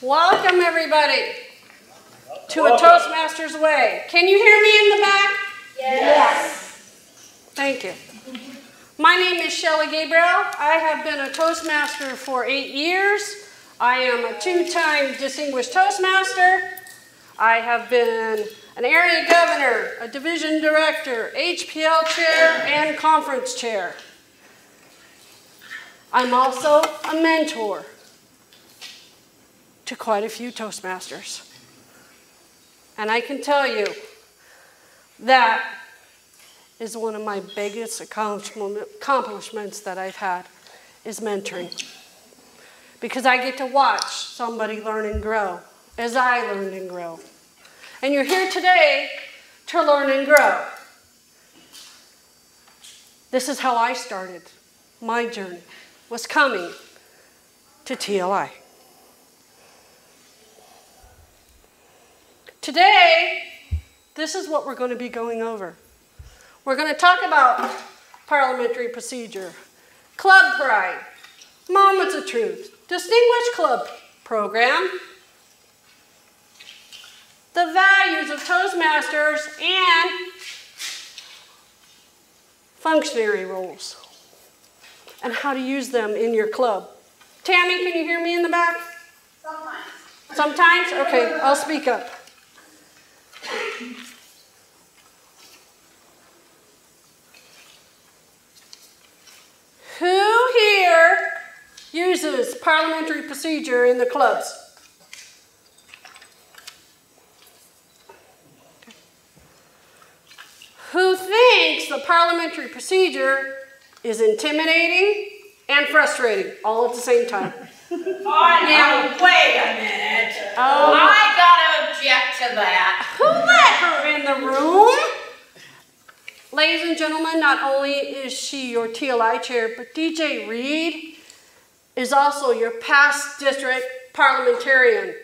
Welcome, everybody, to a Toastmasters way. Can you hear me in the back? Yes. Thank you. My name is Shelley Gabriel. I have been a Toastmaster for 8 years. I am a 2-time Distinguished Toastmaster. I have been an area governor, a division director, HPL chair, and conference chair. I'm also a mentor to quite a few Toastmasters. And I can tell you that is one of my biggest accomplishments that I've had, is mentoring. Because I get to watch somebody learn and grow as I learn and grow. And you're here today to learn and grow. This is how I started. My journey was coming to TLI. Today, this is what we're going to be going over. We're going to talk about parliamentary procedure, club pride, moments of truth, distinguished club program, the values of Toastmasters, and functionary roles, and how to use them in your club. Tammy, can you hear me in the back? Sometimes. Sometimes? Okay, I'll speak up. Who here uses parliamentary procedure in the clubs? Who thinks the parliamentary procedure is intimidating and frustrating all at the same time? Now, wait a minute. Oh. I gotta object to that. Who let her in the room? Ladies and gentlemen, not only is she your TLI chair, but DJ Reed is also your past district parliamentarian.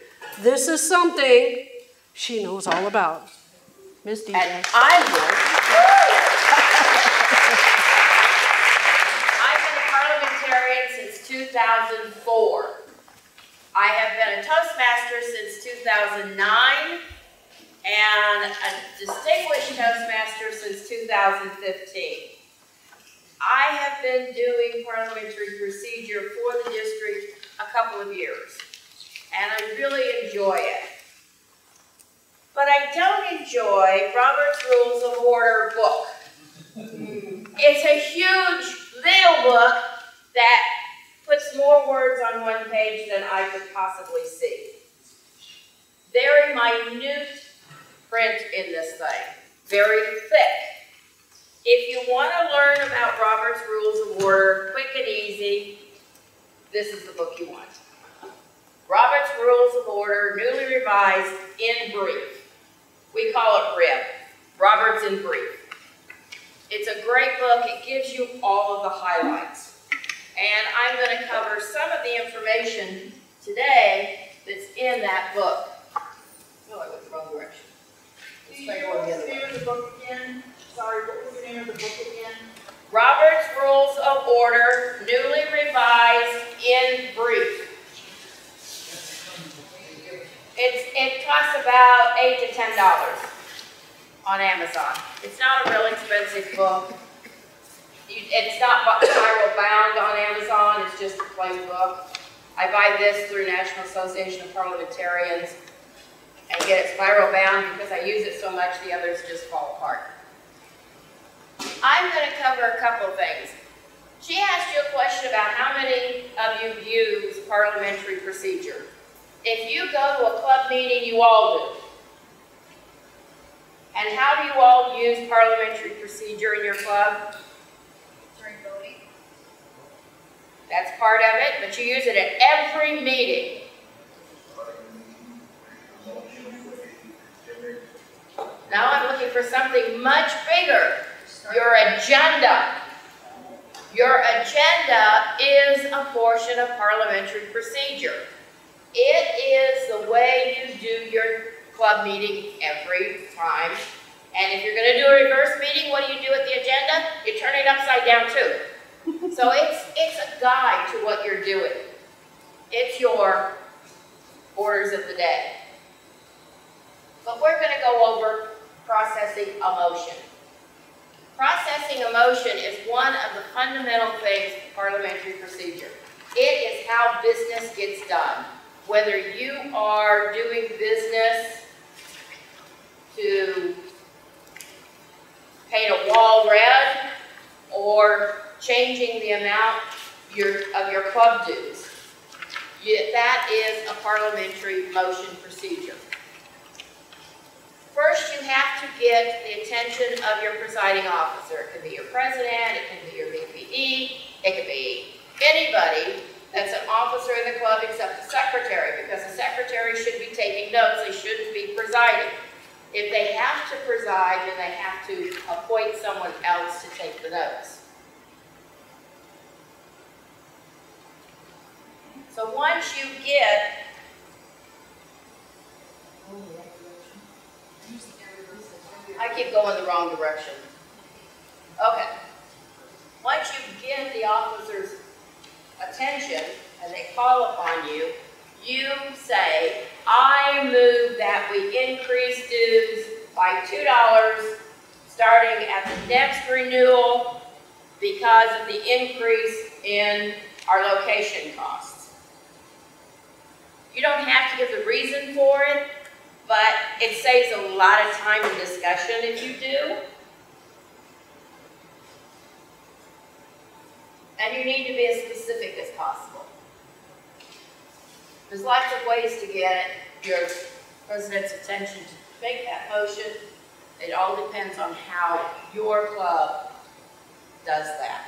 This is something she knows all about. Ms. DJ. And I will. I've been a parliamentarian since 2004. I have been a Toastmaster since 2009 and a distinguished Toastmaster since 2015. I have been doing parliamentary procedure for the district a couple of years, and I really enjoy it. But I don't enjoy Robert's Rules of Order book. It's a huge little book that puts more words on one page than I could possibly see. Very minute print in this thing, very thick. If you want to learn about Robert's Rules of Order, quick and easy, this is the book you want. Robert's Rules of Order, newly revised in brief. We call it RIB, Roberts in Brief. It's a great book. It gives you all of the highlights. And I'm going to cover some of the information today that's in that book. Oh, I went the wrong direction. What was the name of the book again? Sorry, what was the name of the book again? Robert's Rules of Order, newly revised in brief. It costs about $8 to $10 on Amazon. It's not a real expensive book. It's not spiral bound on Amazon. It's just a plain book. I buy this through National Association of Parliamentarians and get it spiral bound because I use it so much the others just fall apart. I'm going to cover a couple of things. She asked you a question about how many of you use parliamentary procedure. If you go to a club meeting, you all do. And how do you all use parliamentary procedure in your club? During the week. That's part of it, but you use it at every meeting. Now I'm looking for something much bigger. Your agenda. Your agenda is a portion of parliamentary procedure. It is the way you do your club meeting every time. And if you're going to do a reverse meeting, what do you do with the agenda? You turn it upside down too. So it's a guide to what you're doing. It's your orders of the day. But we're going to go over processing a motion. Processing a motion is one of the fundamental things of parliamentary procedure. It is how business gets done. Whether you are doing business to paint a wall red or changing the amount of your club dues, that is a parliamentary motion procedure. First, you have to get the attention of your presiding officer. It could be your president, it could be your VPE, it could be anybody that's an officer in the club except the secretary, because the secretary should be taking notes, they shouldn't be presiding. If they have to preside, then they have to appoint someone else to take the notes. So once you get I keep going the wrong direction. Okay. Once you get the officer's attention and they call upon you, you say, I move that we increase dues by $2 starting at the next renewal because of the increase in our location costs. You don't have to give the reason for it, but it saves a lot of time and discussion if you do. And you need to be as specific as possible. There's lots of ways to get your president's attention to make that motion. It all depends on how your club does that.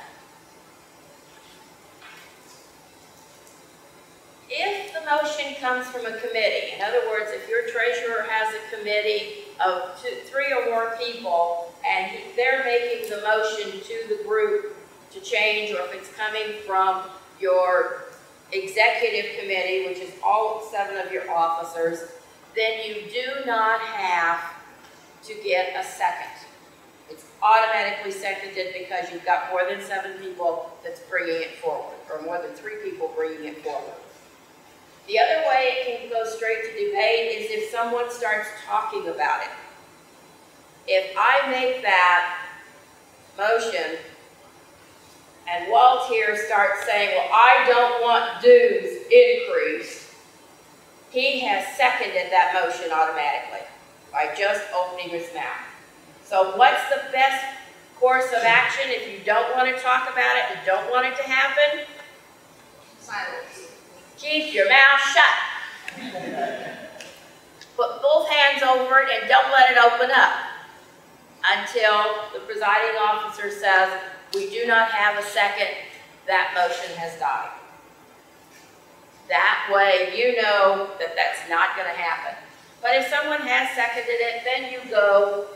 If the motion comes from a committee, in other words, if your treasurer has a committee of 3 or more people and they're making the motion to the group to change, or if it's coming from your executive committee, which is all 7 of your officers, then you do not have to get a second. It's automatically seconded because you've got more than 7 people that's bringing it forward, or more than 3 people bringing it forward. The other way it can go straight to debate is if someone starts talking about it. If I make that motion and Walt here starts saying, well, I don't want dues increased, he has seconded that motion automatically by just opening his mouth. So what's the best course of action if you don't want to talk about it and don't want it to happen? Silence. Keep your mouth shut. Put both hands over it and don't let it open up until the presiding officer says, we do not have a second, that motion has died. That way you know that that's not going to happen. But if someone has seconded it, then you go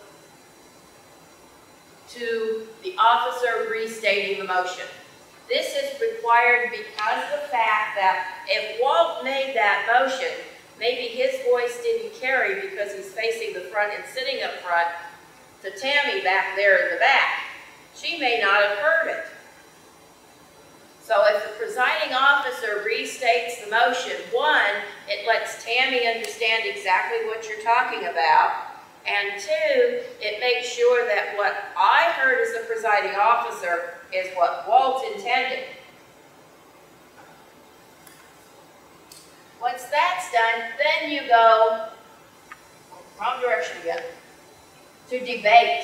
to the officer restating the motion. This is required because of the fact that if Walt made that motion, maybe his voice didn't carry because he's facing the front and sitting up front to Tammy back there in the back. She may not have heard it. So if the presiding officer restates the motion, 1, it lets Tammy understand exactly what you're talking about, and 2, it makes sure that what I heard as the presiding officer is what Walt intended. Once that's done, then you go, wrong direction again, to debate.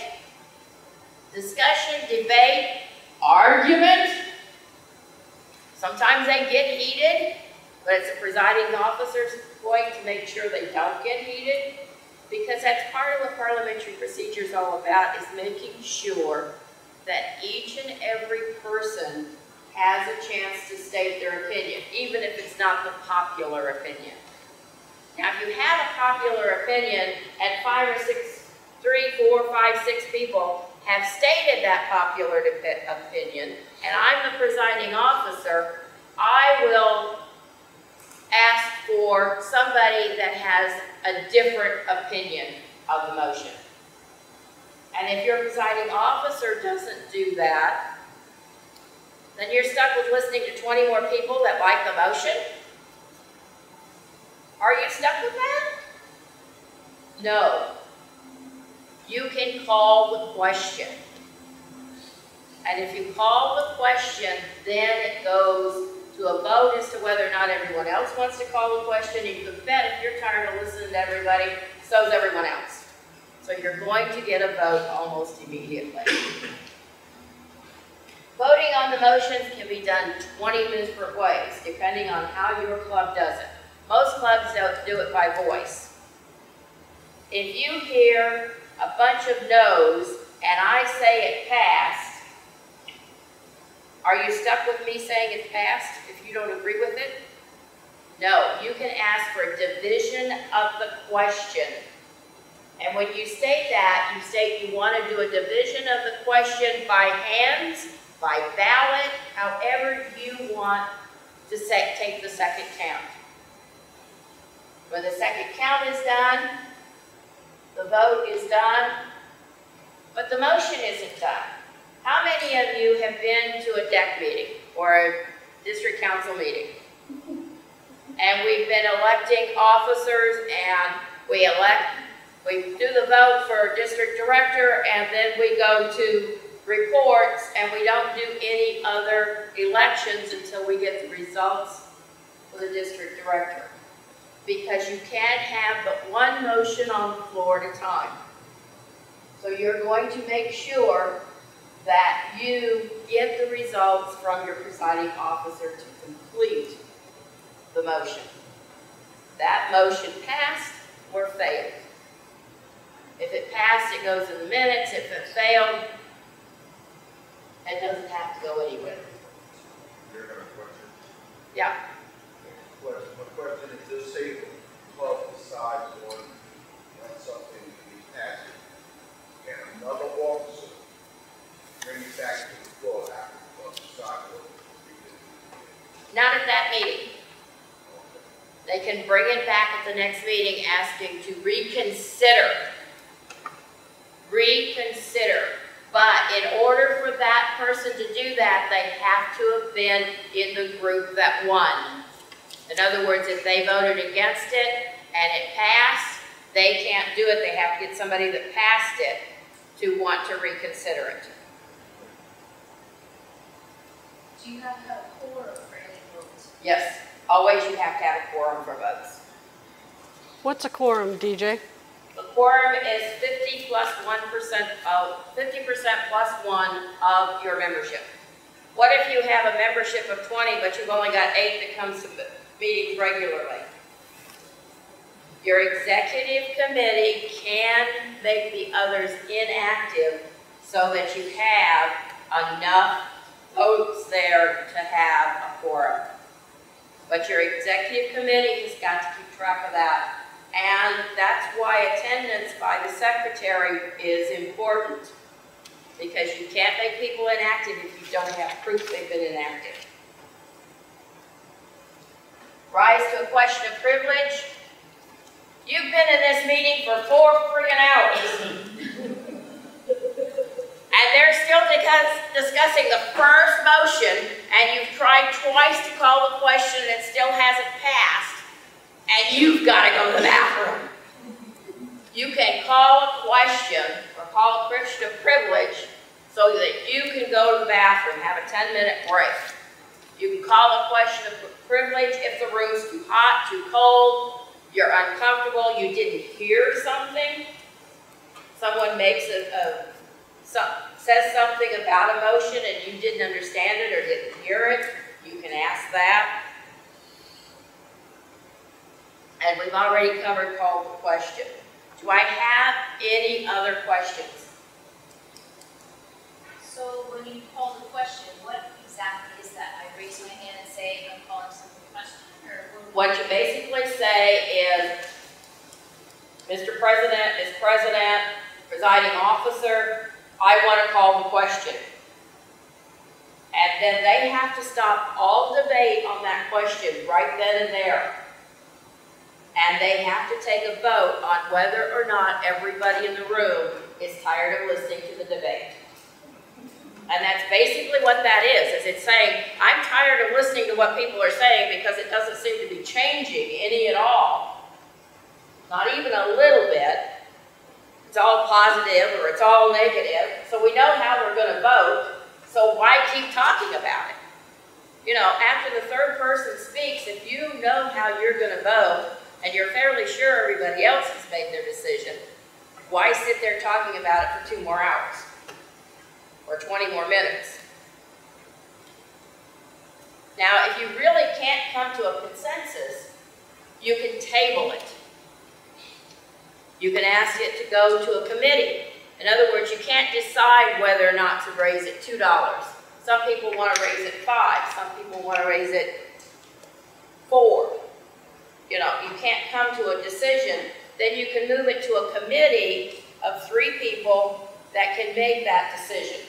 Discussion, debate, argument. Sometimes they get heated, but it's the presiding officer's point to make sure they don't get heated, because that's part of what parliamentary procedure is all about, is making sure that each and every person has a chance to state their opinion, even if it's not the popular opinion. Now, if you have a popular opinion and 3, 4, 5, 6 people have stated that popular opinion, and I'm the presiding officer, I will ask for somebody that has a different opinion of the motion. And if your presiding officer doesn't do that, then you're stuck with listening to 20 more people that like the motion. Or Are you stuck with that? No. You can call the question. And if you call the question, then it goes to a vote as to whether or not everyone else wants to call the question. And you can bet if you're tired of listening to everybody, so is everyone else. So you're going to get a vote almost immediately. Voting on the motions can be done 20 different ways, depending on how your club does it. Most clubs don't do it by voice. If you hear a bunch of no's and I say it passed, are you stuck with me saying it's passed if you don't agree with it? No, you can ask for a division of the question. And when you state that, you state you want to do a division of the question by hands, by ballot, however you want to take the second count. When the second count is done, the vote is done, but the motion isn't done. How many of you have been to a DEC meeting or a district council meeting? And we've been electing officers, and we do the vote for district director, and then we go to reports, and we don't do any other elections until we get the results for the district director. Because you can't have but one motion on the floor at a time. So you're going to make sure that you get the results from your presiding officer to complete the motion. That motion passed or failed. If it passed, it goes in the minutes. If it failed, it doesn't have to go anywhere. You're going to question? Yeah. My question is, this say the club decides on something to be passed, and another officer bring it back to the floor after the club decides on it? Not at that meeting. They can bring it back at the next meeting asking to reconsider. Reconsider. But in order for that person to do that, they have to have been in the group that won. In other words, if they voted against it and it passed, they can't do it. They have to get somebody that passed it to want to reconsider it. Do you have to have a quorum for any votes? Yes, always you have to have a quorum for votes. What's a quorum, DJ? The quorum is 50% plus 1 of your membership. What if you have a membership of 20, but you've only got 8 that comes to meetings regularly? Your executive committee can make the others inactive so that you have enough votes there to have a quorum. But your executive committee has got to keep track of that. And that's why attendance by the secretary is important. Because you can't make people inactive if you don't have proof they've been inactive. Rise to a question of privilege. You've been in this meeting for 4 freaking hours. And they're still discussing the first motion, and you've tried twice to call the question and it still hasn't passed, and you've got to go to the bathroom. You can call a question or call a question of privilege so that you can go to the bathroom, have a 10-minute break. You can call a question of privilege if the room's too hot, too cold, you're uncomfortable, you didn't hear something. Someone makes says something about a motion and you didn't understand it or didn't hear it, you can ask that. And we've already covered call to question. Do I have any other questions? So when you call the question, what exactly is that? I raise my hand and say I'm calling something a question, or What you basically say is, Mr. President, Ms. President, presiding officer, I want to call the question. And then they have to stop all debate on that question right then and there. And they have to take a vote on whether or not everybody in the room is tired of listening to the debate. And that's basically what that is it's saying, I'm tired of listening to what people are saying because it doesn't seem to be changing any at all. not even a little bit. It's all positive or it's all negative, so we know how we're going to vote, so why keep talking about it? You know, after the third person speaks, if you know how you're going to vote and you're fairly sure everybody else has made their decision, why sit there talking about it for 2 more hours or 20 more minutes? Now, if you really can't come to a consensus, you can table it. You can ask it to go to a committee. In other words, you can't decide whether or not to raise it $2. Some people want to raise it $5. Some people want to raise it $4. You know, you can't come to a decision. Then you can move it to a committee of 3 people that can make that decision.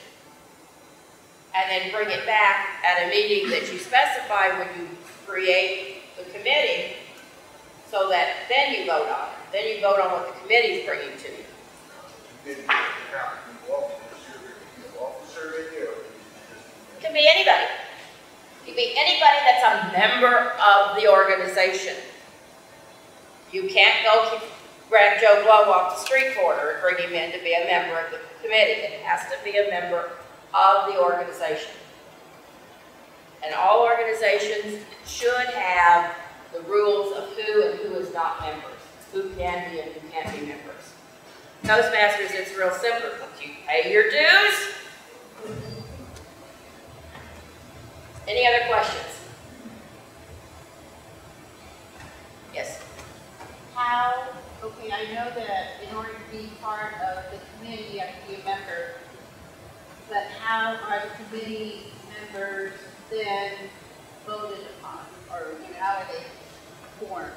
And then bring it back at a meeting that you specify when you create the committee, so that then you vote on it. Then you vote on what the committee is bringing to you. It can be anybody. It can be anybody that's a member of the organization. You can't go grab Joe Blow off the street corner and bring him in to be a member of the committee. It has to be a member of the organization. And all organizations should have the rules of who and who is not members. Who can be and who can't be members. Toastmasters, it's real simple. You pay your dues. Any other questions? Yes? How, okay, I know that in order to be part of the committee, you have to be a member, but how are the committee members then voted upon, or how are they formed?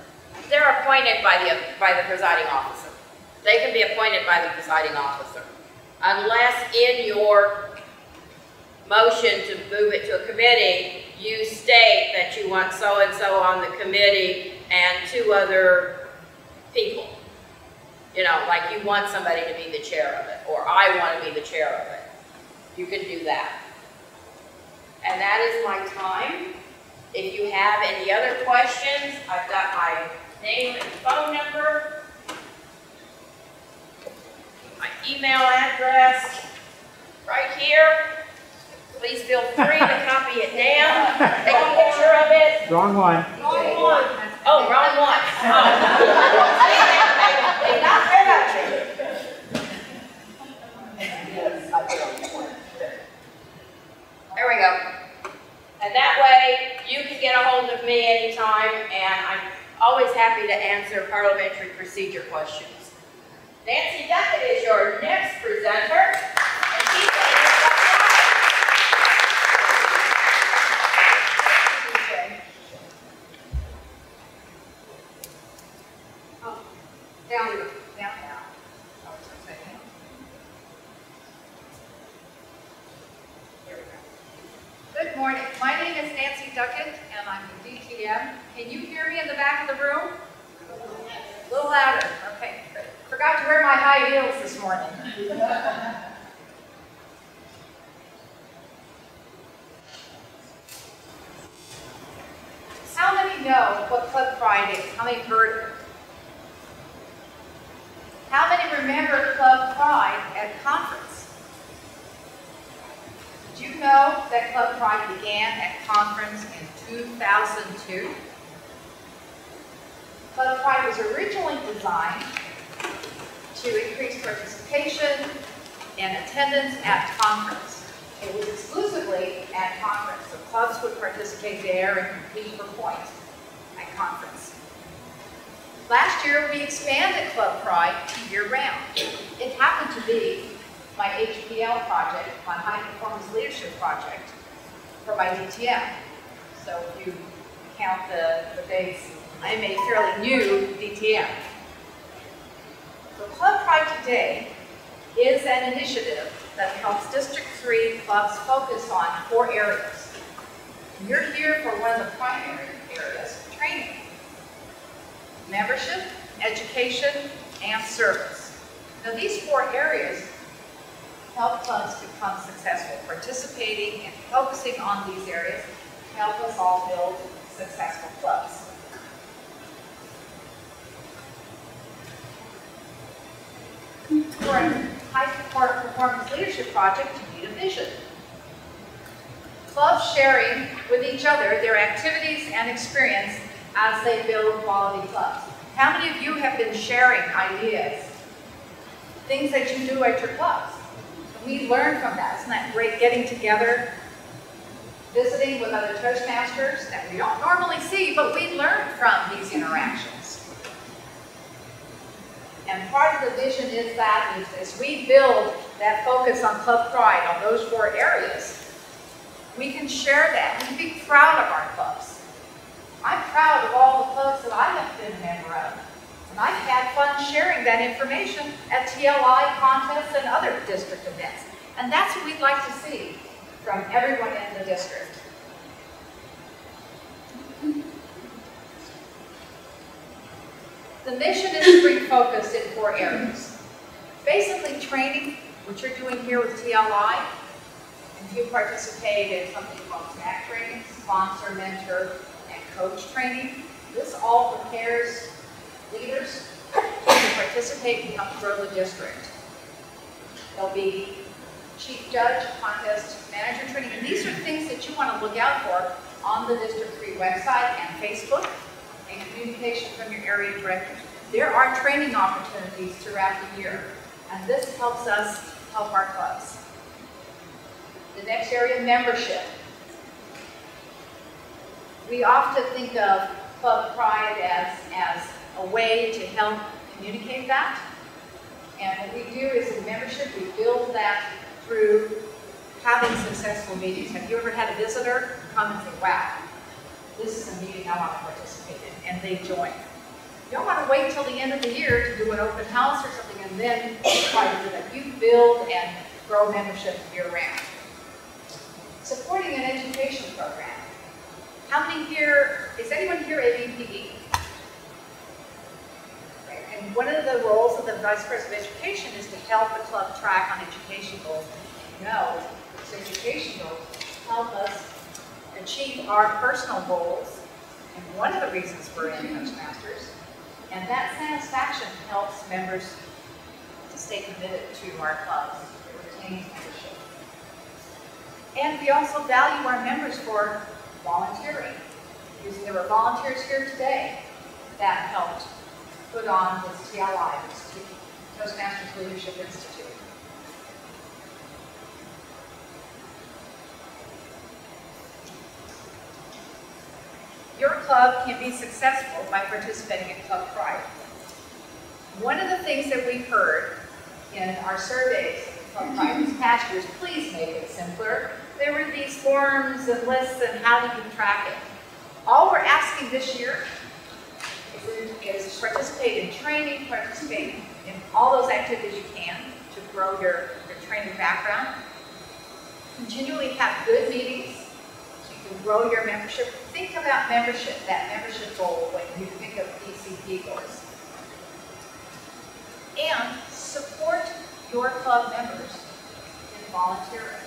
They're appointed by the presiding officer. They can be appointed by the presiding officer. Unless in your motion to move it to a committee, you state that you want so-and-so on the committee and 2 other people. You know, like you want somebody to be the chair of it, or I want to be the chair of it. You can do that. And that is my time. If you have any other questions, I've got my name and phone number, my email address right here. Please feel free to copy it down, take a picture of it. Wrong one. Wrong one. Oh, wrong one. Oh. Not very much. There we go. And that way, you can get a hold of me anytime, and I'm always happy to answer parliamentary procedure questions. Nancy Duckett is your next presenter, and she's going to Down. Good morning. My name is Nancy Duckett, and I'm the DTM. Can you hear me in the back of the room? A little louder. Okay. Forgot to wear my high heels this morning. How many know what Club Pride is? How many heard of it? How many remember Club Pride at conference? Did you know that Club Pride began at conference in 2002? Club Pride was originally designed to increase participation and attendance at conference. It was exclusively at conference, so clubs would participate there and compete for points at conference. Last year, we expanded Club Pride to year-round. It happened to be my HPL project, my High Performance Leadership project, for my DTM. So if you count the days, I'm a fairly new DTM. So Club Pride today is an initiative that helps District 3 clubs focus on 4 areas. And you're here for one of the primary areas, training. Membership, education, and service. Now these 4 areas help clubs become successful. Participating and focusing on these areas help us all build successful clubs. high performance leadership project to meet a vision. Clubs sharing with each other their activities and experience as they build quality clubs. How many of you have been sharing ideas, things that you do at your clubs? We learn from that. Isn't that great? Getting together, visiting with other Toastmasters that we don't normally see, but we learn from these interactions. And part of the vision is that as we build that focus on club pride on those 4 areas, we can share that. We can be proud of our clubs. I'm proud of all the clubs that I have been a member of. And I've had fun sharing that information at TLI contests and other district events. And that's what we'd like to see from everyone in the district. The mission is to bring focus in 4 areas. Basically training, which you're doing here with TLI. If you participate in something called SMAC training, sponsor, mentor, and coach training, this all prepares leaders to participate and help grow the district. There'll be chief judge, contest manager training, and these are things that you want to look out for on the District 3 website and Facebook, and communication from your area directors. There are training opportunities throughout the year, and this helps us help our clubs. The next area, membership. We often think of Club Pride as a way to help communicate that. And what we do is in membership, we build that through having successful meetings. Have you ever had a visitor come and say, wow, this is a meeting I want to participate in, and they join. You don't want to wait till the end of the year to do an open house or something and then try to do that. You build and grow membership year-round. Supporting an education program. How many here, is anyone here ABPE? Right. And one of the roles of the Vice President of Education is to help the club track on education goals. You know, these education goals help us achieve our personal goals, and one of the reasons we're in Toastmasters, and that satisfaction helps members to stay committed to our clubs. It retains membership. And we also value our members for volunteering. There were volunteers here today that helped put on this TLI, this Toastmasters Leadership Institute. Your club can be successful by participating in Club Pride. One of the things that we've heard in our surveys of Club Pride this past year is, please make it simpler. There were these forms and lists and how do you track it. All we're asking this year is participate in training, participate in all those activities you can to grow your training background. Continually have good meetings so you can grow your membership. Think about membership, that membership goal when you think of DCP goals. And support your club members in volunteering.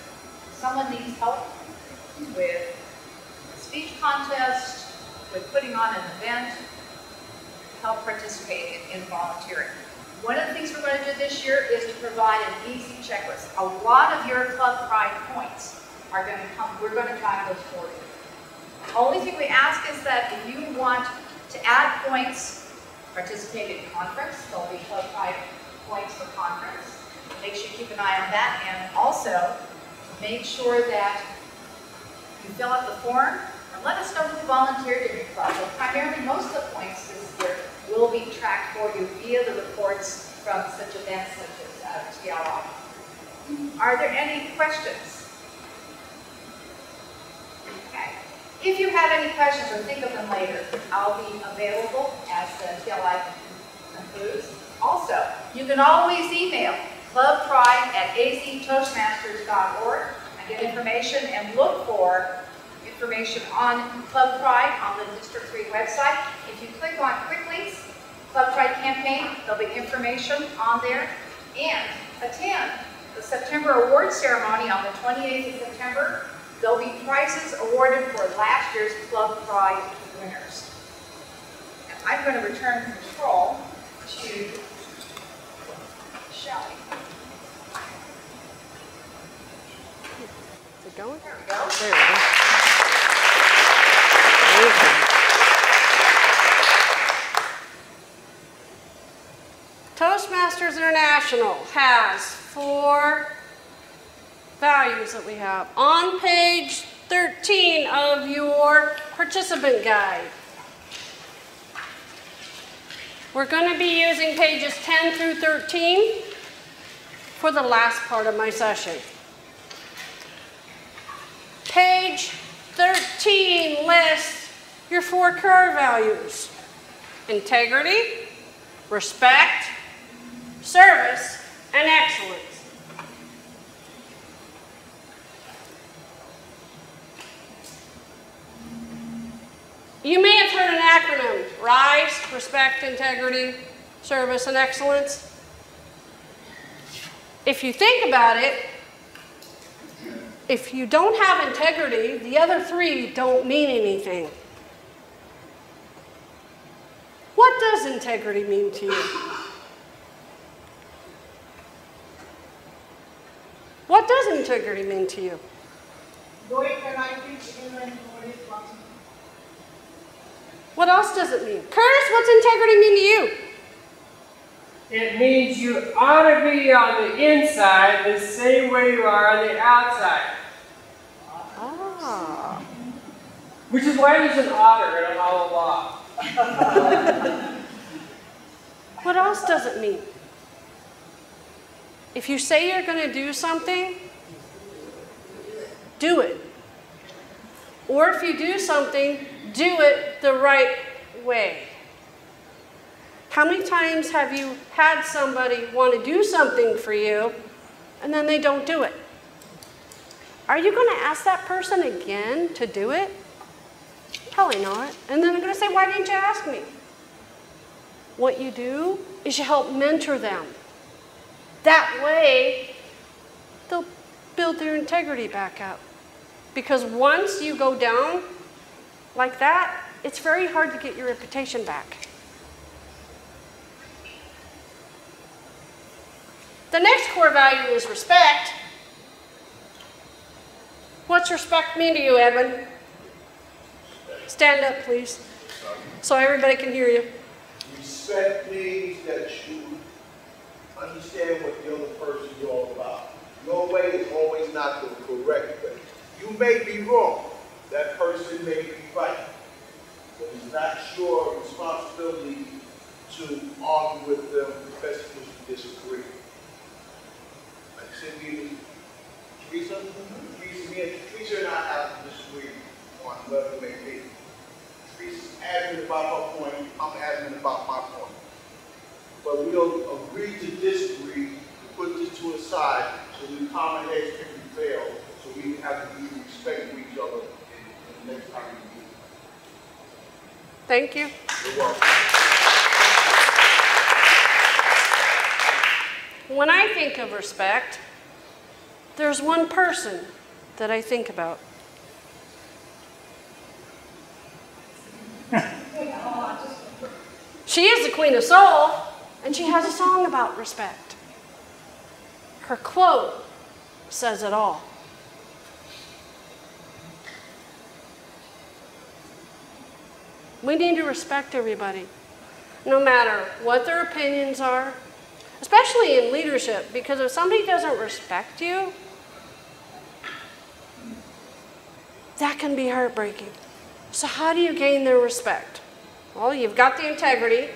If someone needs help with a speech contest, with putting on an event, help participate in volunteering. One of the things we're going to do this year is to provide an easy checklist. A lot of your Club Pride points are going to come, we're going to track those for you. The only thing we ask is that if you want to add points, participate in conference, there'll be Club Pride points for conference. Make sure you keep an eye on that, and also make sure that you fill out the form and let us know who volunteered in your club. So primarily, most of the points this year will be tracked for you via the reports from such events such as TLI. Are there any questions? Okay. If you have any questions or think of them later, I'll be available as the TLI concludes. Also, you can always email clubpride@aztoastmasters.org and get information and look for information on Club Pride on the District 3 website. If you click on Quick Links, Club Pride campaign, there'll be information on there. And attend the September award ceremony on the 28th of September. There'll be prizes awarded for last year's Club Pride winners. And I'm going to return control to Shelley. Is it going? There we go. There we go. Okay. Toastmasters International has 4 values that we have on page 13 of your participant guide. We're going to be using pages 10 through 13 for the last part of my session. Page 13 lists your 4 core values: integrity, respect, service, and excellence. You may have heard an acronym: RISE, respect, integrity, service, and excellence. If you think about it, if you don't have integrity, the other 3 don't mean anything. What does integrity mean to you? What does integrity mean to you? Doing the right thing to everyone who is watching. What else does it mean? Curtis, what's integrity mean to you? It means you ought to be on the inside the same way you are on the outside. Ah. Which is why there's an otter in all the law. What else does it mean? If you say you're going to do something, do it. Or if you do something, do it the right way. How many times have you had somebody want to do something for you and then they don't do it? Are you going to ask that person again to do it? Probably not. And then they're going to say, why didn't you ask me? What you do is you help mentor them. That way, they'll build their integrity back up. Because once you go down like that, it's very hard to get your reputation back. The next core value is respect. What's respect mean to you, Edwin? Stand up, please, so everybody can hear you. Respect means that you understand what the other person is all about. Your way is always not the correct way. You may be wrong. That person may be right. But it's not your responsibility to argue with them, especially if you disagree. Like Cindy, Teresa, Teresa and I have to disagree on whatever it may be. Teresa's adamant about her point, I'm adamant about my point. But we'll agree to disagree, put this to a side, so the common heads can prevail, so we have to be respectful of each other in the next time we meet. Thank you. You're welcome. When I think of respect, there's one person that I think about. She is the Queen of Soul, and she has a song about respect. Her quote says it all. We need to respect everybody, no matter what their opinions are, especially in leadership, because if somebody doesn't respect you, that can be heartbreaking. So how do you gain their respect? Well, you've got the integrity.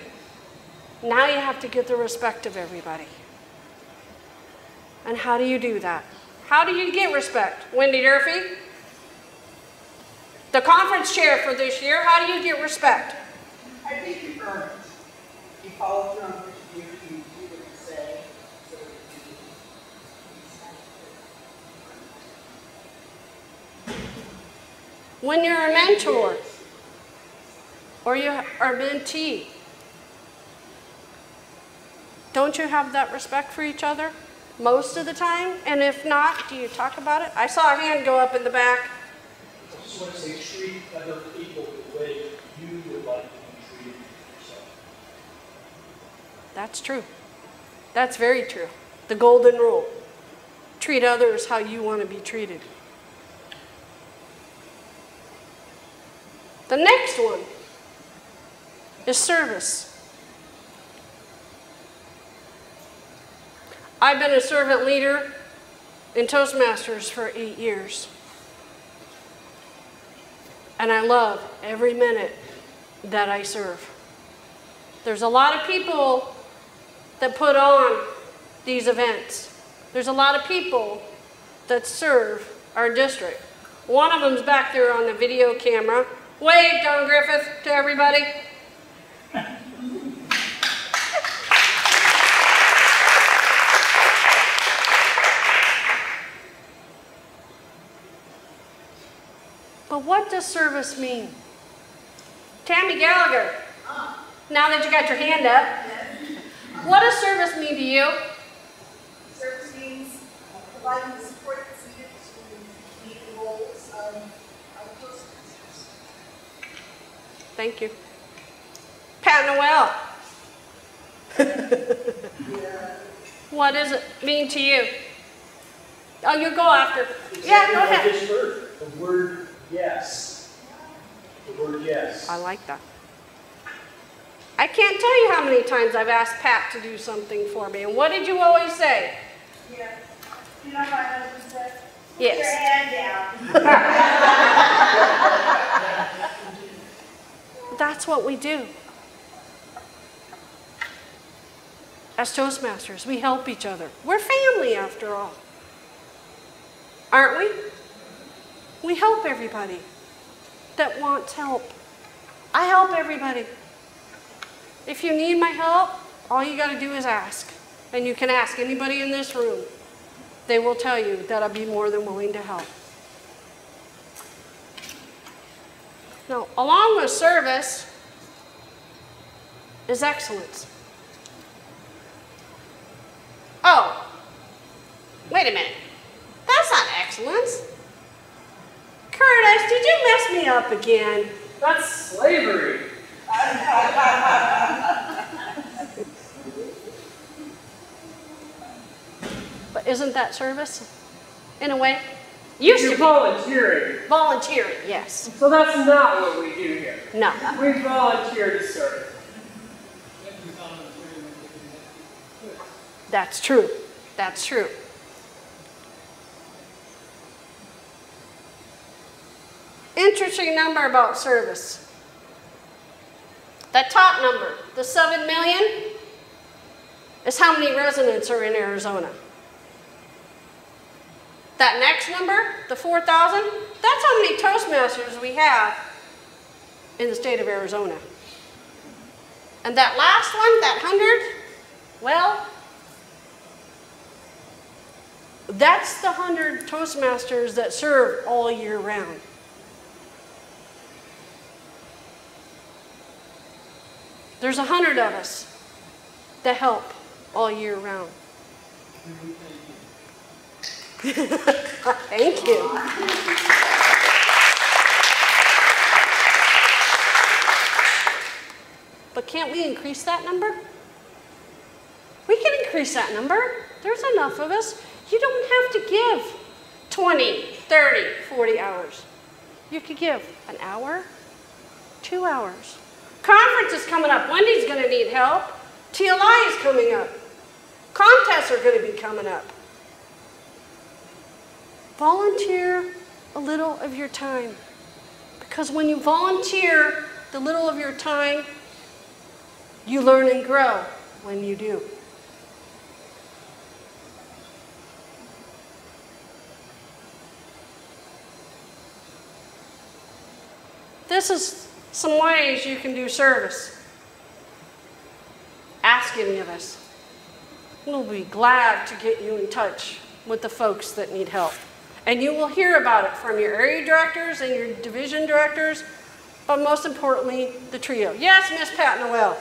Now you have to get the respect of everybody. And how do you do that? How do you get respect? Wendy Durfee, the conference chair for this year, how do you get respect? I think you earn it. You follow through on what you do what you say. So When you're a mentor, or you are a mentee, don't you have that respect for each other most of the time? And if not, do you talk about it? I saw a hand go up in the back. I just want to say, treat other people the way you would like to be treated yourself. That's true. That's very true. The golden rule. Treat others how you want to be treated. The next one is service. I've been a servant leader in Toastmasters for 8 years. And I love every minute that I serve. There's a lot of people that put on these events. There's a lot of people that serve our district. One of them's back there on the video camera. Wave, Don Griffith, to everybody. But what does service mean? Tammy Gallagher, now that you got your hand up, what does service mean to you? Service means providing the support that's needed to meet the goals of Toastmasters. Thank you. Pat Noel. What does it mean to you? Oh, you go after. Yeah, go ahead. Just heard the word yes. The word yes. I like that. I can't tell you how many times I've asked Pat to do something for me. And what did you always say? Yeah. You know what my husband said? Put Yes. your hand down. That's what we do. As Toastmasters, we help each other. We're family after all. Aren't we? We help everybody that wants help. I help everybody. If you need my help, all you got to do is ask. And you can ask anybody in this room. They will tell you that I'll be more than willing to help. Now, along with service is excellence. Oh, wait a minute. That's not excellence. Curtis, did you mess me up again? That's slavery. But isn't that service? In a way? Used You're to be. volunteering. Volunteering, yes. So that's not what we do here. No. We volunteer to serve. That's true. That's true. Interesting number about service. That top number, the 7 million, is how many residents are in Arizona. That next number, the 4,000, that's how many Toastmasters we have in the state of Arizona. And that last one, that 100, well, that's the 100 Toastmasters that serve all year round. There's 100 of us that help all year round. Thank you. But can't we increase that number? We can increase that number. There's enough of us. You don't have to give 20, 30, 40 hours. You could give an hour, 2 hours. Conference is coming up. Wendy's going to need help. TLI is coming up. Contests are going to be coming up. Volunteer a little of your time. Because when you volunteer the little of your time, you learn and grow when you do. This is some ways you can do service. Ask any of us. We'll be glad to get you in touch with the folks that need help. And you will hear about it from your area directors and your division directors, but most importantly, the trio. Yes, Miss Pat Noel.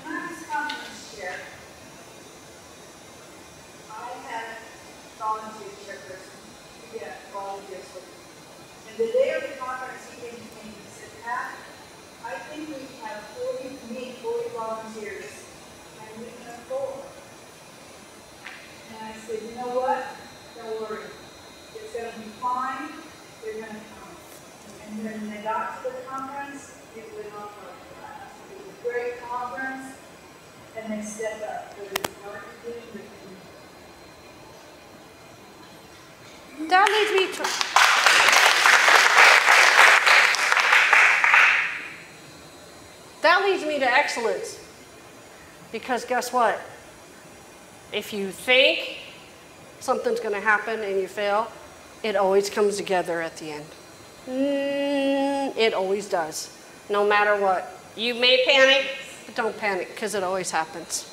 When I was conference chair, I had volunteer chairperson to get volunteers with me. And the day of the conference, he came to me and said, Pat, I think we have 40 volunteers, and we can afford and step up. So it's hard to do, but That leads me to... That leads me to excellence. Because guess what? If you think something's going to happen and you fail, it always comes together at the end. It always does. No matter what. You may panic, but don't panic because it always happens.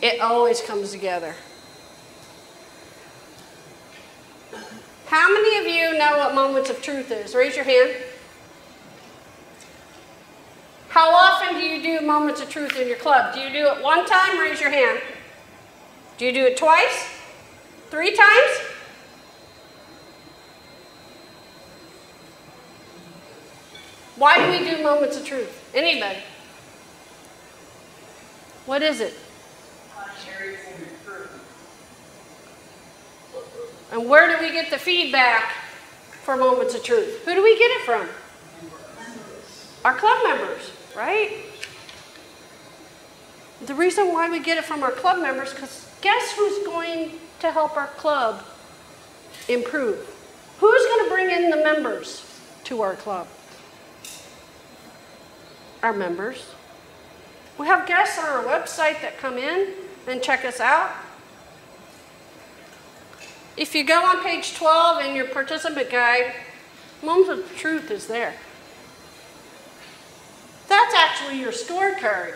It always comes together. How many of you know what moments of truth is? Raise your hand. How often do you do moments of truth in your club? Do you do it one time? Raise your hand. Do you do it twice? 3 times? Why do we do moments of truth? Anybody? What is it? And where do we get the feedback for moments of truth? Who do we get it from? Our club members, right? The reason why we get it from our club members, because guess who's going to help our club improve? Who's going to bring in the members to our club? Our members. We have guests on our website that come in and check us out. If you go on page 12 in your participant guide, Moments of Truth is there. That's actually your scorecard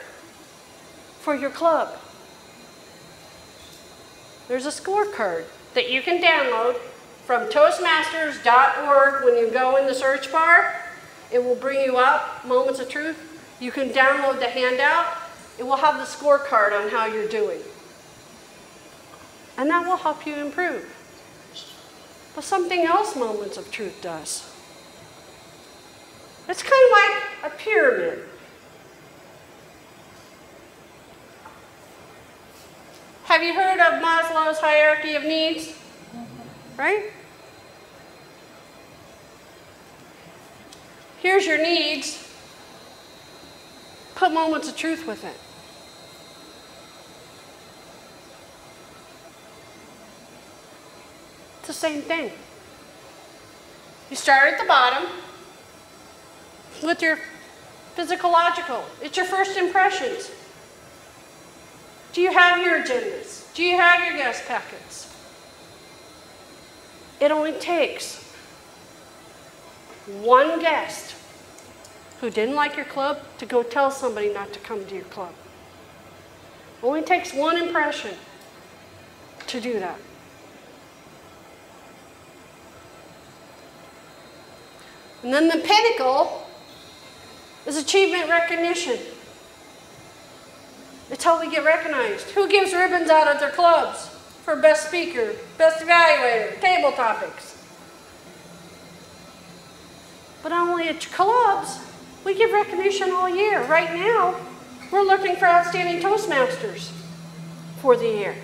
for your club. There's a scorecard that you can download from Toastmasters.org. When you go in the search bar, it will bring you up Moments of Truth. You can download the handout. It will have the scorecard on how you're doing. And that will help you improve. But something else Moments of Truth does. It's kind of like a pyramid. Have you heard of Maslow's hierarchy of needs? Right? Here's your needs. Put Moments of Truth with it. It's the same thing. You start at the bottom with your physiological. It's your first impressions. Do you have your agendas? Do you have your guest packets? It only takes one guest who didn't like your club to go tell somebody not to come to your club. It only takes one impression to do that. And then the pinnacle is achievement recognition. It's how we get recognized. Who gives ribbons out at their clubs for best speaker, best evaluator, table topics? But not only at clubs, we give recognition all year. Right now, we're looking for outstanding Toastmasters for the year.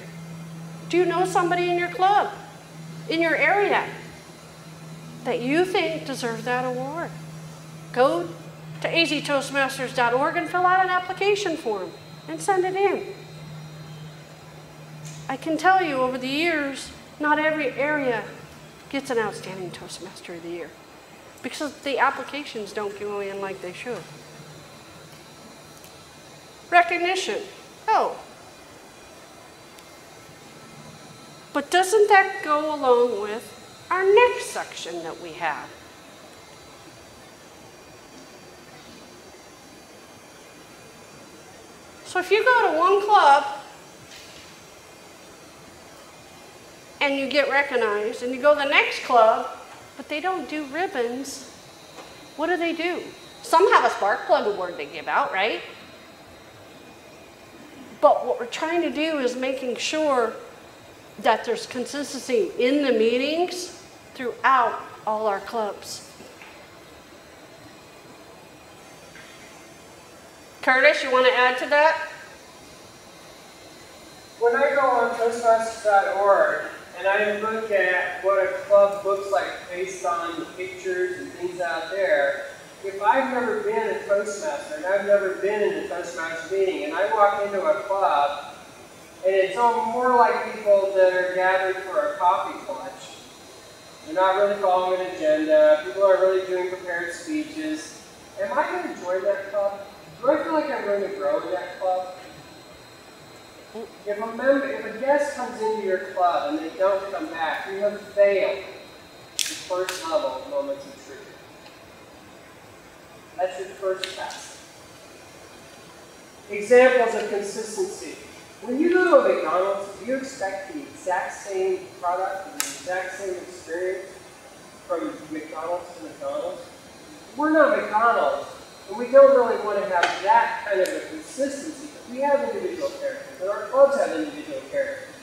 Do you know somebody in your club, in your area, that you think deserves that award? Go to aztoastmasters.org and fill out an application form and send it in. I can tell you over the years, not every area gets an outstanding Toastmaster of the year because the applications don't go in like they should. Recognition. Oh. But doesn't that go along with our next section that we have? So if you go to one club and you get recognized, and you go to the next club, but they don't do ribbons, what do? Some have a Spark Plug Award they give out, right? But what we're trying to do is making sure that there's consistency in the meetings throughout all our clubs. Curtis, you want to add to that? When I go on Toastmasters.org and I look at what a club looks like based on the pictures and things out there, if I've never been a Toastmaster, and I've never been in a Toastmaster meeting, and I walk into a club, and it's all more like people that are gathered for a coffee clutch. They're not really following an agenda. People are really doing prepared speeches. Am I going to join that club? Do I feel like I'm going to grow in that club? If a guest comes into your club and they don't come back, you have failed the first level of moments of truth. That's your first test. Examples of consistency. When you go to a McDonald's, do you expect the exact same product and the exact same experience from McDonald's to McDonald's? We're not McDonald's, and we don't really want to have that kind of a consistency. We have individual characters, and our clubs have individual characters.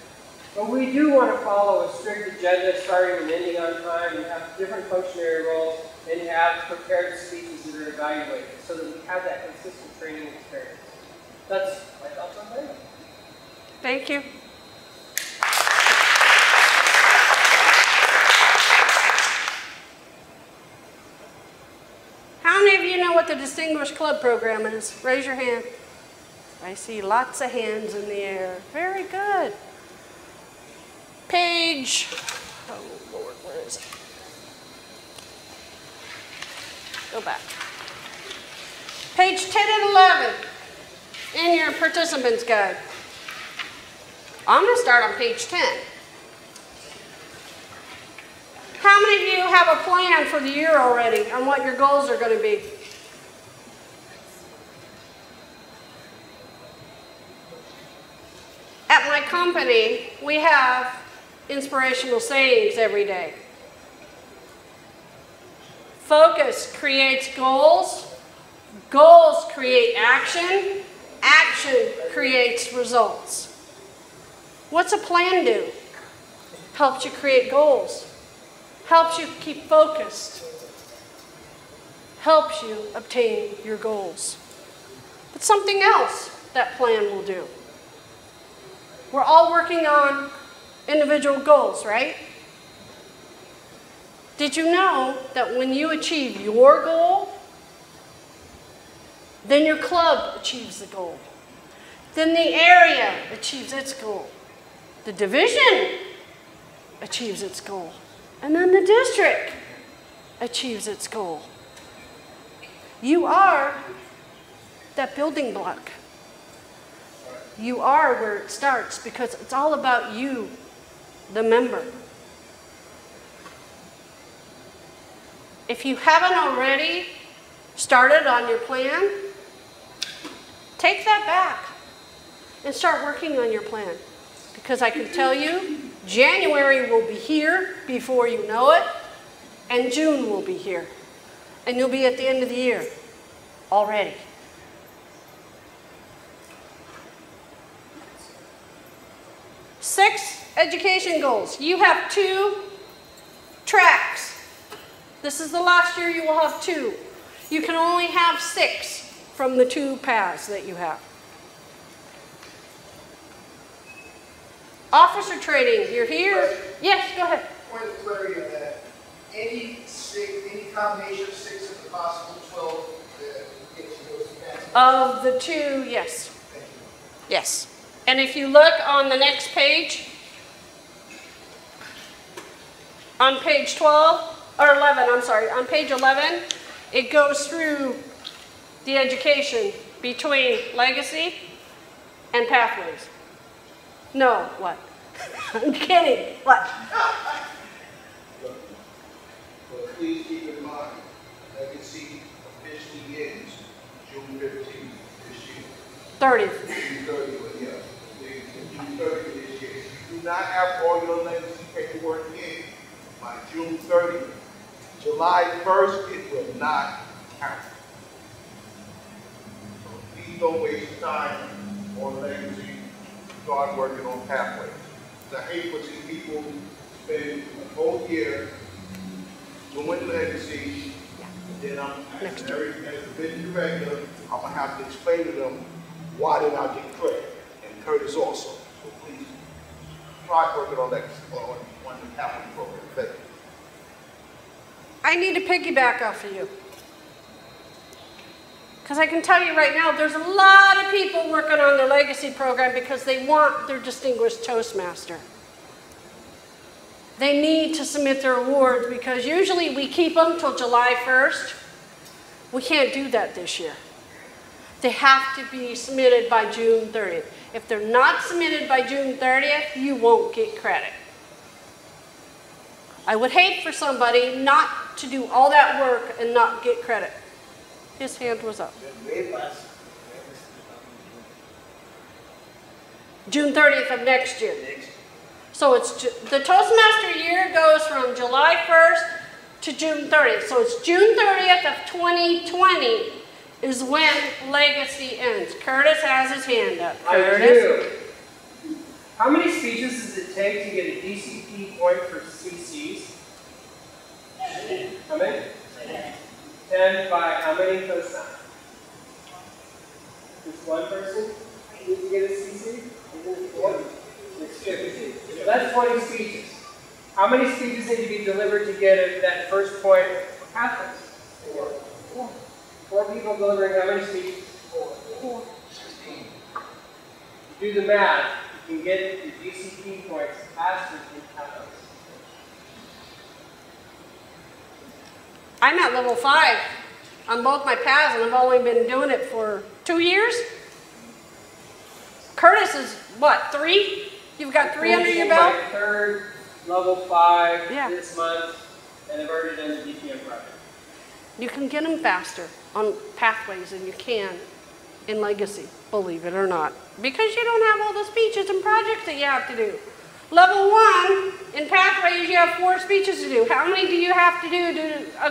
But we do want to follow a strict agenda, starting and ending on time, and have different functionary roles, and have prepared speeches that are evaluated, so that we have that consistent training experience. That's my thoughts on that. Thank you. How many of you know what the Distinguished Club Program is? Raise your hand. I see lots of hands in the air. Very good. Page, oh Lord, where is it? Go back. Page 10 and 11 in your participants guide. I'm going to start on page 10. How many of you have a plan for the year already on what your goals are going to be? At my company, we have inspirational sayings every day. Focus creates goals. Goals create action. Action creates results. What's a plan do? Helps you create goals. Helps you keep focused. Helps you obtain your goals. But something else that plan will do. We're all working on individual goals, right? Did you know that when you achieve your goal, then your club achieves the goal? Then the area achieves its goal. The division achieves its goal. And then the district achieves its goal. You are that building block. You are where it starts because it's all about you, the member. If you haven't already started on your plan, take that back and start working on your plan. Because I can tell you, January will be here before you know it, and June will be here. And you'll be at the end of the year already. Six education goals. You have 2 tracks. This is the last year you will have 2. You can only have 6 from the 2 paths that you have. Officer training, you're here. Yes, go ahead. Point of clarity on that. Any combination of 6 of the possible 12 that gets you those advances? Of the 2, yes. Thank you. Yes. And if you look on the next page, on page 12, or 11, I'm sorry, on page 11, it goes through the education between legacy and pathways. No, what? I'm kidding. What? But please keep in mind, legacy officially ends June 15th this year. 30th. June 30th, but yeah. June 30th this year. If you do not have all your legacy paperwork in by June 30th, July 1st, it will not count. So please don't waste time on legacy. Start working on pathways. I hate to see people spend a whole year doing legacy, and then as a business director, I'm going to have to explain to them why they not get credit, and Curtis also. So please try working on legacy, on the pathway program. Thank you. I need to piggyback off of you. Because I can tell you right now, there's a lot of people working on their legacy program because they want their distinguished Toastmaster. They need to submit their awards because usually we keep them till July 1st. We can't do that this year. They have to be submitted by June 30th. If they're not submitted by June 30th, you won't get credit. I would hate for somebody not to do all that work and not get credit. His hand was up. June 30th of next year. So it's the Toastmaster year goes from July 1st to June 30th. So it's June 30th of 2020 is when legacy ends. Curtis has his hand up. Curtis. I do. How many speeches does it take to get a DCP point for CCs? How many? 10 by how many Toastmasters? Just one person needs to get a CC? It's 50. So that's 20 speeches. How many speeches need to be delivered to get that first point for Catholics? 4. 4 people delivering how many speeches? 4. 16. Do the math. You can get your DCP points faster than Catholics. I'm at level 5 on both my paths, and I've only been doing it for 2 years. Curtis is what, 3? You've got 3 under your belt? My 3rd, level 5 this month, and I've already done the DTM project. You can get them faster on pathways than you can in legacy, believe it or not, because you don't have all the speeches and projects that you have to do. Level 1, in pathways, you have 4 speeches to do. How many do you have to do to a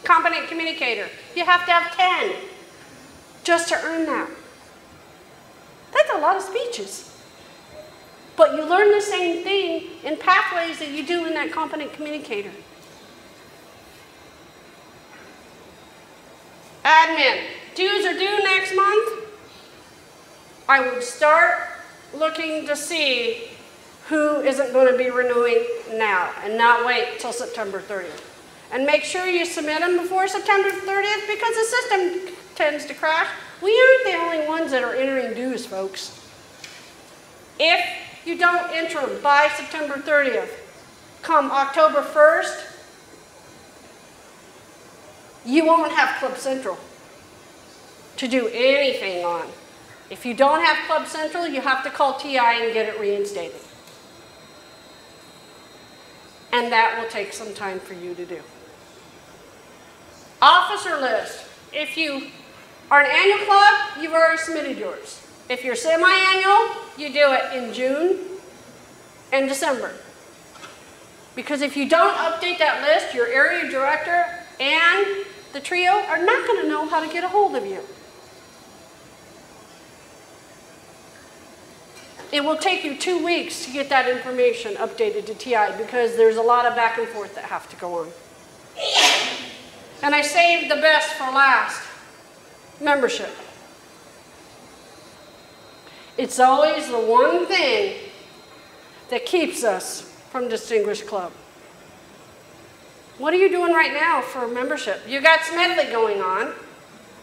competent communicator? You have to have 10 just to earn that. That's a lot of speeches. But you learn the same thing in pathways that you do in that competent communicator. Admin, dues are due next month. I would start looking to see who isn't going to be renewing now and not wait till September 30th. And make sure you submit them before September 30th because the system tends to crash. We aren't the only ones that are entering dues, folks. If you don't enter them by September 30th, come October 1st, you won't have Club Central to do anything on. If you don't have Club Central, you have to call TI and get it reinstated. And that will take some time for you to do. Officer list. If you are an annual club, you've already submitted yours. If you're semi-annual, you do it in June and December. Because if you don't update that list, your area director and the trio are not going to know how to get a hold of you. It will take you 2 weeks to get that information updated to TI because there's a lot of back and forth that have to go on. And I saved the best for last. Membership. It's always the one thing that keeps us from Distinguished Club. What are you doing right now for membership? You got Smedley going on.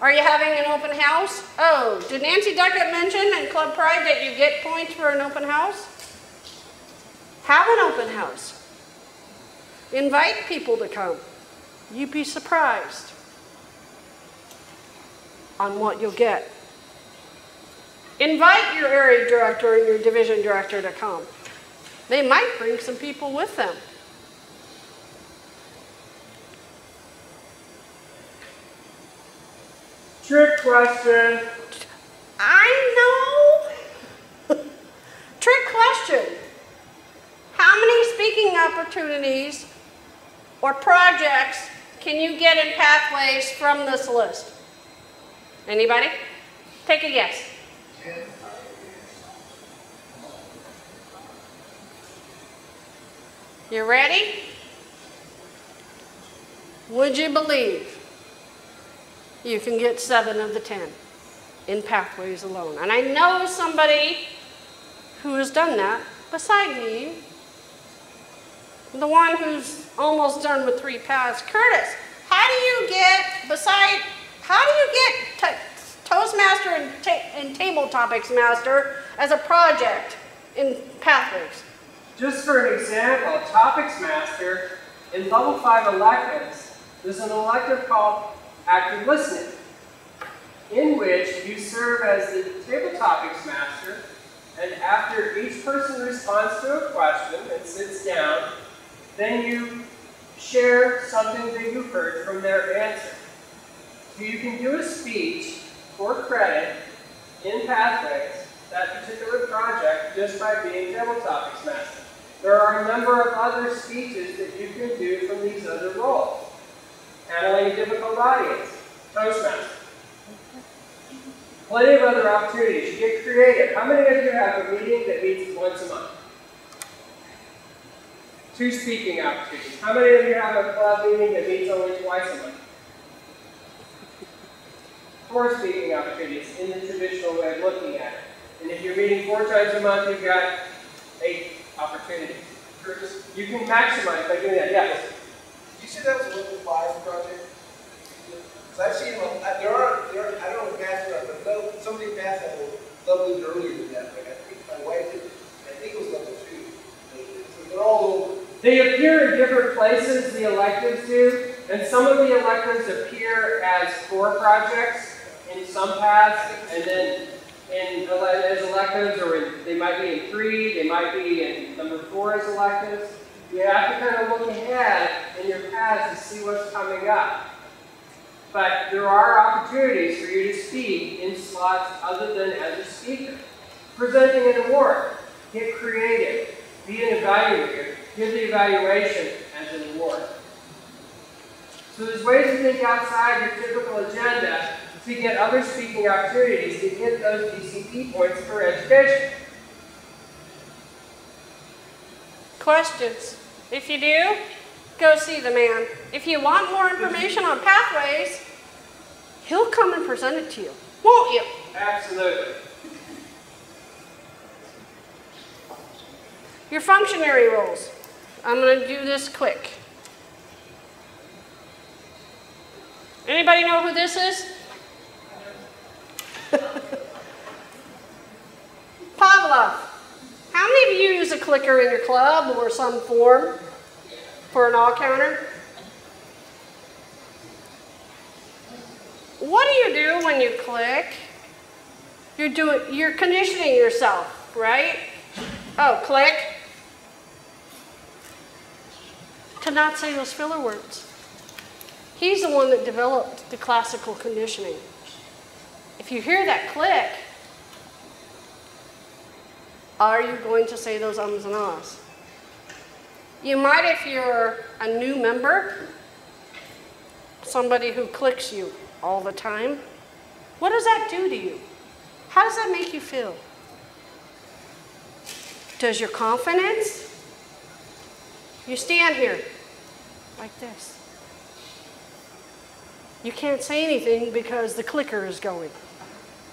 Are you having an open house? Oh, did Nancy Duckett mention in Club Pride that you get points for an open house? Have an open house. Invite people to come. You'd be surprised on what you'll get. Invite your area director and your division director to come. They might bring some people with them. Trick question. I know. Trick question. How many speaking opportunities or projects can you get in pathways from this list? Anybody? Take a guess. You ready? Would you believe you can get 7 of the 10 in pathways alone? And I know somebody who has done that beside me. The one who's almost done with 3 paths. Curtis, how How do you get Toastmaster and Table Topics Master as a project in Pathways? Just for an example, Topics Master in Level 5 electives, there's an elective called Active Listening, in which you serve as the Table Topics Master, and after each person responds to a question and sits down, then you share something that you heard from their answer. So you can do a speech for credit in Pathways, that particular project, just by being Table Topics Master. There are a number of other speeches that you can do from these other roles. Handling a difficult audience, Toastmaster. Plenty of other opportunities. You get creative. How many of you have a meeting that meets once a month? 2 speaking opportunities. How many of you have a club meeting that meets only twice a month? 4 speaking opportunities in the traditional way of looking at it. And if you're meeting 4 times a month, you've got 8 opportunities. You can maximize by doing that. Yes? Did you say that was a level 5 project? Because I've seen them, I don't know if Matt's right, but some of the Matt's have levels earlier than that. Like I think my wife did, I think it was level 2. So they're all over. They appear in different places, the electives do, and some of the electives appear as core projects in some paths, and then as electives, or they might be in 3, they might be in number 4 as electives. You have to kind of look ahead in your paths to see what's coming up. But there are opportunities for you to speak in slots other than as a speaker. Presenting an award, get creative, be an evaluator, give the evaluation as an award. So there's ways to think outside your typical agenda to get other speaking opportunities to get those DCP points for education. Questions? If you do, go see the man. If you want more information on Pathways, he'll come and present it to you, won't you? Absolutely. Your functionary roles. I'm going to do this quick. Anybody know who this is? Pavlov. How many of you use a clicker in your club or some form for an all counter? What do you do when you click? You're conditioning yourself, right? Oh, click. To not say those filler words. He's the one that developed the classical conditioning. If you hear that click, are you going to say those ums and ahs? You might if you're a new member, somebody who clicks you all the time. What does that do to you? How does that make you feel? Does your confidence? You stand here like this. You can't say anything because the clicker is going.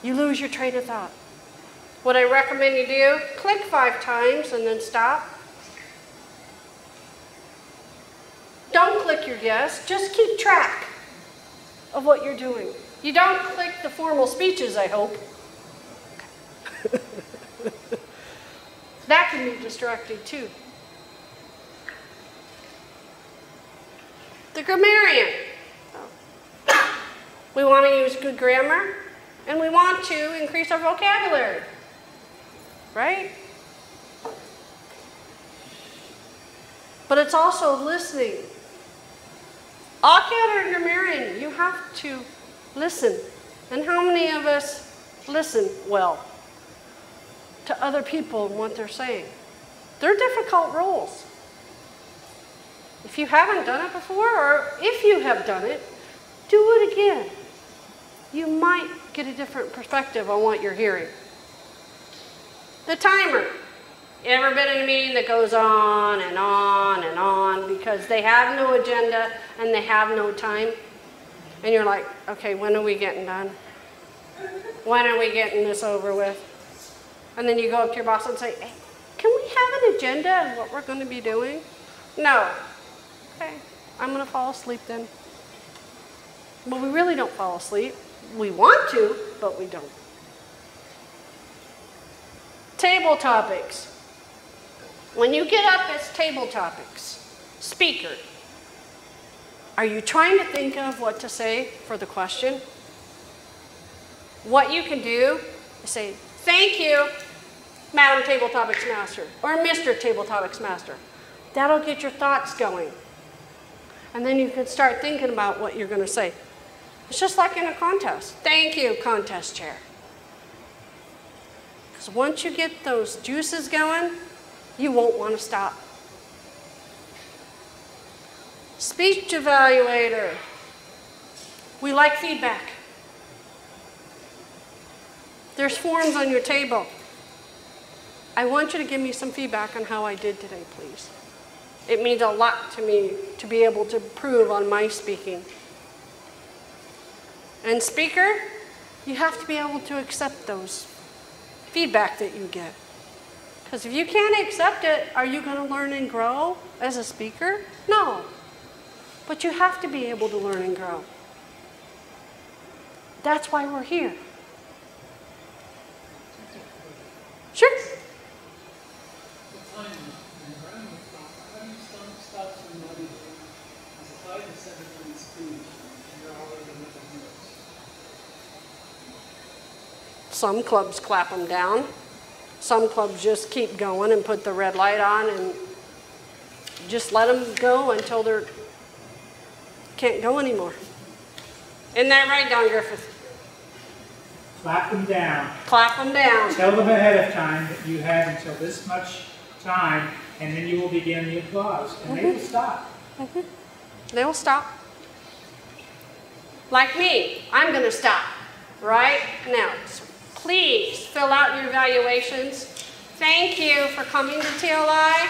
You lose your train of thought. What I recommend you do, click 5 times and then stop. Don't click your yes, just keep track of what you're doing. You don't click the formal speeches, I hope. That can be distracting too. The grammarian. We want to use good grammar, and we want to increase our vocabulary, right? But it's also listening. All-counter and grammarian, you have to listen. And how many of us listen well to other people and what they're saying? They're difficult roles. If you haven't done it before, or if you have done it, do it again. You might get a different perspective on what you're hearing. The timer. You ever been in a meeting that goes on and on and on because they have no agenda and they have no time? And you're like, okay, when are we getting done? When are we getting this over with? And then you go up to your boss and say, hey, can we have an agenda of what we're going to be doing? No. Okay, I'm going to fall asleep then. But we really don't fall asleep. We want to, but we don't. Table topics. When you get up as table topics, speaker, are you trying to think of what to say for the question? What you can do is say, thank you, Madam Table Topics Master, or Mr. Table Topics Master. That'll get your thoughts going. And then you can start thinking about what you're going to say. It's just like in a contest. Thank you, contest chair. Because once you get those juices going, you won't want to stop. Speech evaluator. We like feedback. There's forms on your table. I want you to give me some feedback on how I did today, please. It means a lot to me to be able to improve on my speaking. And speaker, you have to be able to accept those feedback that you get. Because if you can't accept it, are you going to learn and grow as a speaker? No. But you have to be able to learn and grow. That's why we're here. Sure. Some clubs clap them down. Some clubs just keep going and put the red light on and just let them go until they can't go anymore. Isn't that right, Don Griffith? Clap them down. Clap them down. Tell them ahead of time that you have until this much time, and then you will begin the applause, and they will stop. They will stop. Like me, I'm going to stop right now. So please fill out your evaluations. Thank you for coming to TLI.